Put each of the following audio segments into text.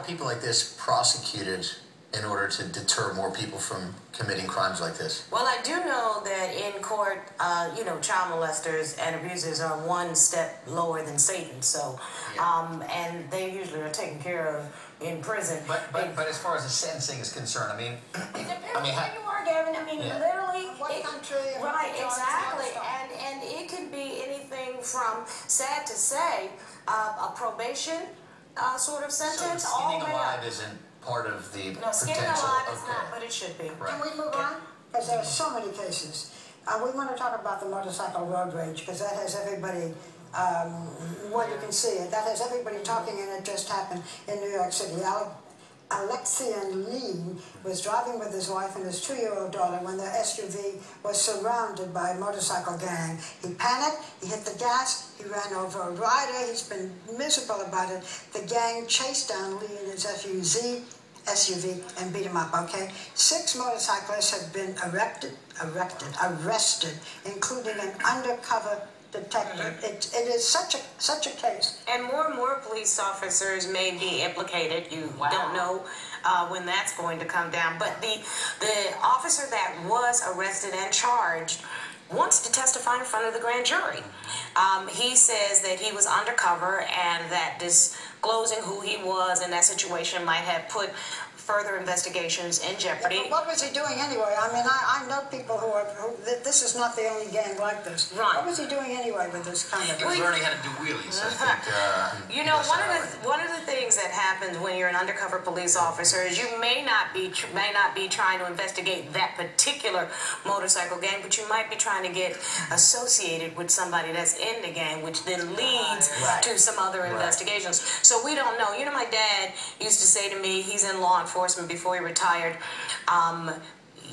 are people like this prosecuted in order to deter more people from committing crimes like this? Well, I do know that in court, you know, child molesters and abusers are one step lower than Satan. So, and they usually are taken care of in prison. But as far as the sentencing is concerned, I mean, it depends where you are, Gavin. I mean, literally, what country? Right, exactly, and it could be anything from, sad to say, a probation sort of sentence. So skinning alive isn't part of the no, skinning alive is not, but it should be. Right. Can we move on? Because there are so many cases. We want to talk about the motorcycle road rage because that has everybody. Well, you can see it. That has everybody talking, and it just happened in New York City. Alexian Lee was driving with his wife and his 2-year-old daughter when their SUV was surrounded by a motorcycle gang. He panicked, he hit the gas, he ran over a rider, he's been miserable about it. The gang chased down Lee in his SUV and beat him up, okay? 6 motorcyclists have been arrested, including an undercover detective. It is such a case. And more police officers may be implicated. You don't know when that's going to come down. But the officer that was arrested and charged wants to testify in front of the grand jury. He says that he was undercover and that disclosing who he was in that situation might have put further investigations in jeopardy. Yeah, but what was he doing anyway? I mean, I know people who this is not the only gang like this. Right. What was he doing anyway with this kind of? He was learning how to do wheelies, I think. You know, one of the things that happens when you're an undercover police officer is you may not be trying to investigate that particular motorcycle gang, but you might be trying to get associated with somebody that's in the gang, which then leads to some other investigations. So we don't know. You know, my dad used to say to me, he's in law enforcement before he retired,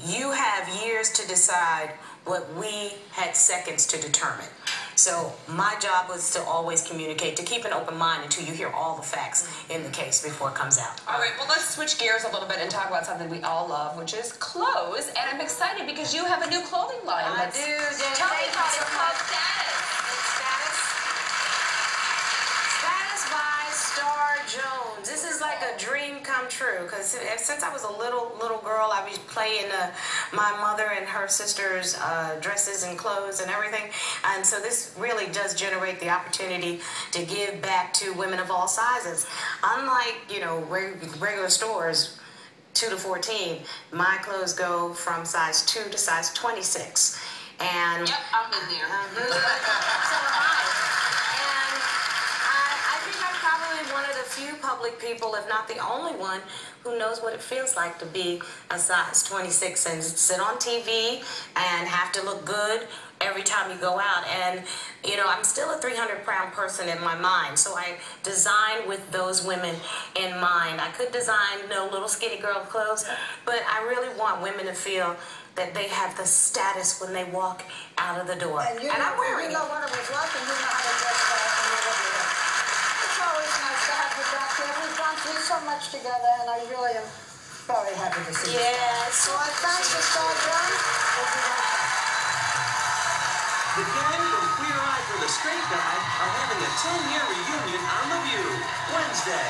you have years to decide what we had seconds to determine. So my job was to always communicate, to keep an open mind until you hear all the facts in the case before it comes out. All right, well, let's switch gears a little bit and talk about something we all love, which is clothes. And I'm excited because you have a new clothing line. I do. Tell me about it. It's called Status. Status by Star Jones. This is like a dream come true because since I was a little girl, I was playing my mother and her sister's dresses and clothes and everything, and so this really does generate the opportunity to give back to women of all sizes. Unlike, you know, regular stores, 2 to 14, my clothes go from size 2 to size 26. And yep, I'm in there. So am I. I think I'm probably one of the few public people, if not the only one, who knows what it feels like to be a size 26 and sit on TV and have to look good every time you go out. And, you know, I'm still a 300-pound person in my mind, so I design with those women in mind. I could design, you know, little skinny girl clothes, but I really want women to feel that they have the status when they walk out of the door. And I'm wearing it. You know what it was like, and you know how to dress that. It's always nice to have you back here. We've gone through so much together, and I really am very happy to see you. Yes. So I thank you, Star Jones. The gang from Queer Eye for the Straight Guy are having a 10-year reunion on The View, Wednesday.